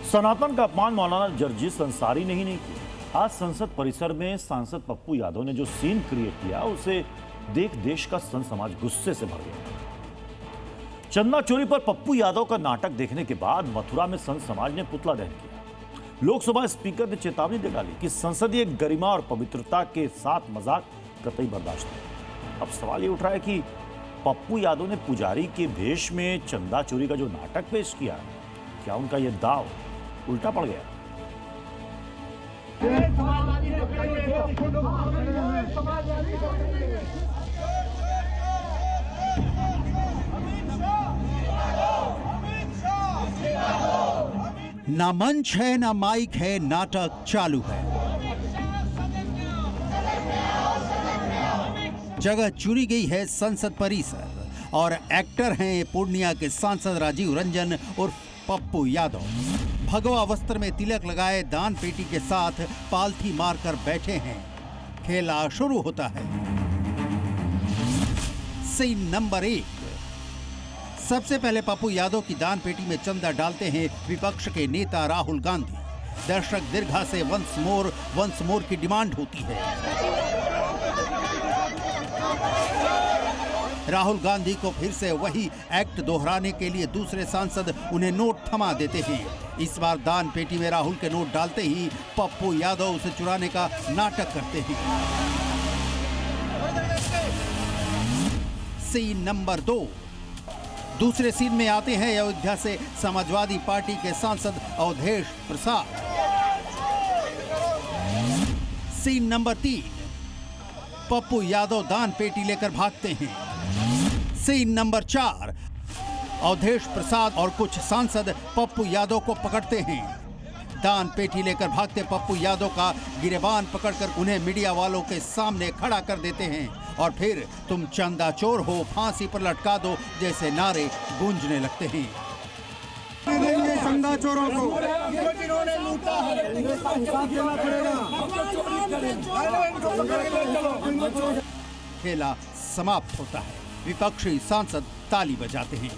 सनातन का अपमान मौलाना जर्जिस अंसारी ने ही नहीं किया। आज संसद परिसर में सांसद पप्पू यादव ने जो सीन क्रिएट किया उसे देख देश का संत समाज गुस्से से भर गया। चंदा चोरी पर पप्पू यादव का नाटक देखने के बाद मथुरा में संत समाज ने पुतला दहन किया। लोकसभा स्पीकर ने चेतावनी दे डाली कि संसदीय गरिमा और पवित्रता के साथ मजाक कतई बर्दाश्त नहीं। अब सवाल ये उठ रहा है कि पप्पू यादव ने पुजारी के भेष में चंदा चोरी का जो नाटक पेश किया, क्या उनका यह दाव उल्टा पड़ गया? ना मंच है ना माइक है, नाटक चालू है। जगह चुनी गई है संसद परिसर और एक्टर हैं पूर्णिया के सांसद राजीव रंजन और पप्पू यादव। भगवा वस्त्र में तिलक लगाए दान पेटी के साथ पालथी मारकर बैठे हैं। खेला शुरू होता है। Scene number 1। सबसे पहले पप्पू यादव की दान पेटी में चंदा डालते हैं विपक्ष के नेता राहुल गांधी। दर्शक दीर्घा से वंस मोर की डिमांड होती है। राहुल गांधी को फिर से वही एक्ट दोहराने के लिए दूसरे सांसद उन्हें नोट थमा देते हैं। इस बार दान पेटी में राहुल के नोट डालते ही पप्पू यादव उसे चुराने का नाटक करते हैं। Scene number 2। दूसरे सीन में आते हैं अयोध्या से समाजवादी पार्टी के सांसद अवधेश प्रसाद। Scene number 3। पप्पू यादव दान पेटी लेकर भागते हैं। Scene number 4। अवधेश प्रसाद और कुछ सांसद पप्पू यादव को पकड़ते हैं। दान पेटी लेकर भागते पप्पू यादव का गिरेबान पकड़कर उन्हें मीडिया वालों के सामने खड़ा कर देते हैं और फिर तुम चंदा चोर हो, फांसी पर लटका दो जैसे नारे गूंजने लगते हैं। चंदा चोरों को खेला समाप्त होता है। विपक्षी सांसद ताली बजाते हैं।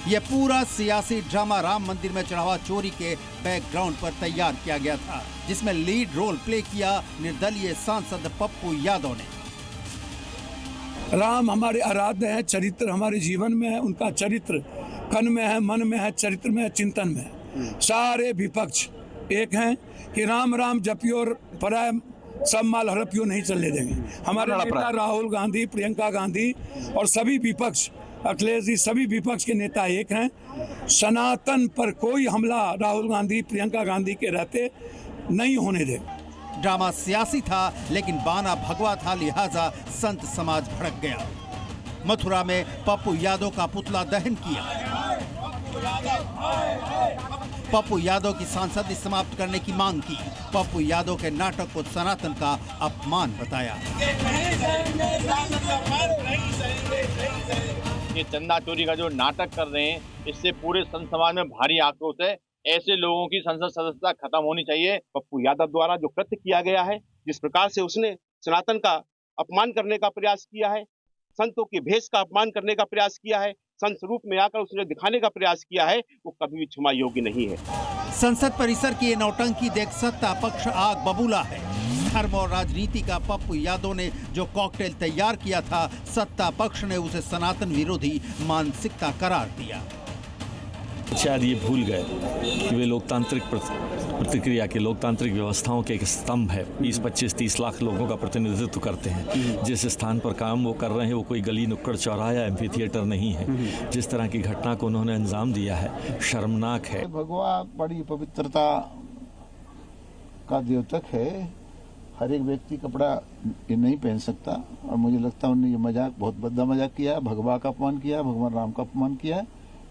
यह पूरा सियासी ड्रामा राम मंदिर में चढ़ावा चोरी के बैकग्राउंड पर तैयार किया गया था, जिसमें लीड रोल प्ले किया निर्दलीय सांसद पप्पू यादव ने। राम हमारे आराध्य हैं, चरित्र हमारे जीवन में है, उनका चरित्र कन में है, मन में है, चरित्र में है, चिंतन में है। सारे विपक्ष एक हैं कि राम राम जपियो और पराय सब माल हड़पियो नहीं चलने देंगे। हमारे नेता राहुल गांधी, प्रियंका गांधी और सभी विपक्ष, अखिलेश जी, सभी विपक्ष के नेता एक हैं। सनातन पर कोई हमला राहुल गांधी, प्रियंका गांधी के रहते नहीं होने देंगे। ड्रामा सियासी था लेकिन बाना भगवा था, लिहाजा संत समाज भड़क गया। मथुरा में पप्पू यादव का पुतला दहन किया। पप्पू यादव की सांसदी समाप्त करने की मांग की। पप्पू यादव के नाटक को सनातन का अपमान बताया। ये चंदा चोरी का जो नाटक कर रहे हैं, इससे पूरे संत समाज में भारी आक्रोश है। ऐसे लोगों की संसद सदस्यता खत्म होनी चाहिए। पप्पू यादव द्वारा जो कृत्य किया गया है, जिस प्रकार से उसने सनातन का अपमान करने का प्रयास किया है, संतों के भेष का अपमान करने का प्रयास किया है, संत रूप में आकर उसने दिखाने का प्रयास किया है, वो कभी भी क्षमा योग्य नहीं है। संसद परिसर की ये नौटंकी देख सत्ता पक्ष आग बबूला है। धर्म और राजनीति का पप्पू यादव ने जो कॉकटेल तैयार किया था, सत्ता पक्ष ने उसे सनातन विरोधी मानसिकता करार दिया। शायद ये भूल गए कि वे लोकतांत्रिक प्रतिक्रिया के, लोकतांत्रिक व्यवस्थाओं के एक स्तंभ है। 20, 25, 30 लाख लोगों का प्रतिनिधित्व करते हैं। जिस स्थान पर काम वो कर रहे हैं वो कोई गली नुक्कड़ चौराहा या एम्फी थिएटर नहीं है। जिस तरह की घटना को उन्होंने अंजाम दिया है, शर्मनाक है। भगवान बड़ी पवित्रता का द्योतक है। हर एक व्यक्ति कपड़ा ये नहीं पहन सकता और मुझे लगता है उन्होंने ये मजाक, बहुत बड़ा मजाक किया, भगवा का अपमान किया, भगवान राम का अपमान किया।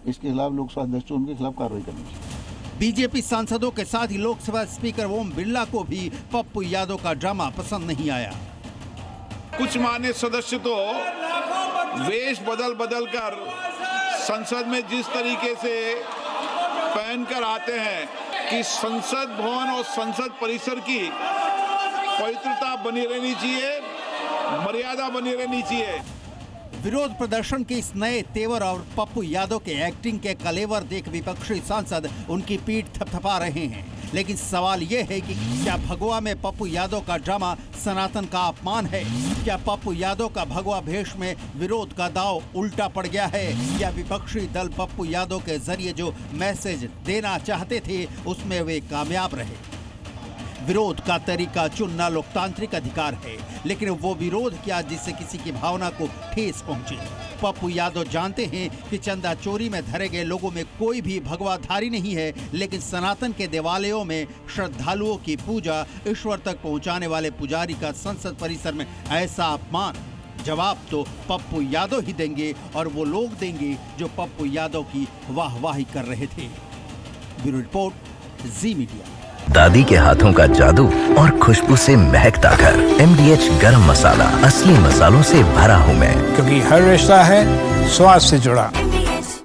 इसके खिलाफ लोकसभा अध्यक्ष उनके खिलाफ कार्रवाई करनी चाहिए। बीजेपी सांसदों के साथ ही लोकसभा स्पीकर ओम बिरला को भी पप्पू यादव का ड्रामा पसंद नहीं आया। कुछ मान्य सदस्य तो वेश बदल कर संसद में जिस तरीके से पहनकर आते हैं कि संसद भवन और संसद परिसर की पवित्रता बनी रहनी चाहिए, मर्यादा बनी रहनी चाहिए। विरोध प्रदर्शन के इस नए तेवर और पप्पू यादव के एक्टिंग के कलेवर देख विपक्षी सांसद उनकी पीठ थपथपा रहे हैं। लेकिन सवाल ये है कि क्या भगवा में पप्पू यादव का ड्रामा सनातन का अपमान है? क्या पप्पू यादव का भगवा भेष में विरोध का दांव उल्टा पड़ गया है? या विपक्षी दल पप्पू यादव के जरिए जो मैसेज देना चाहते थे उसमें वे कामयाब रहे? विरोध का तरीका चुनना लोकतांत्रिक अधिकार है, लेकिन वो विरोध क्या जिससे किसी की भावना को ठेस पहुंचे? पप्पू यादव जानते हैं कि चंदा चोरी में धरे गए लोगों में कोई भी भगवाधारी नहीं है, लेकिन सनातन के देवालयों में श्रद्धालुओं की पूजा ईश्वर तक पहुंचाने वाले पुजारी का संसद परिसर में ऐसा अपमान, जवाब तो पप्पू यादव ही देंगे और वो लोग देंगे जो पप्पू यादव की वाहवाही कर रहे थे। ब्यूरो रिपोर्ट, जी मीडिया। दादी के हाथों का जादू और खुशबू से महकता घर। MDH गरम मसाला, असली मसालों से भरा हूँ मैं, क्योंकि हर रिश्ता है स्वाद से जुड़ा।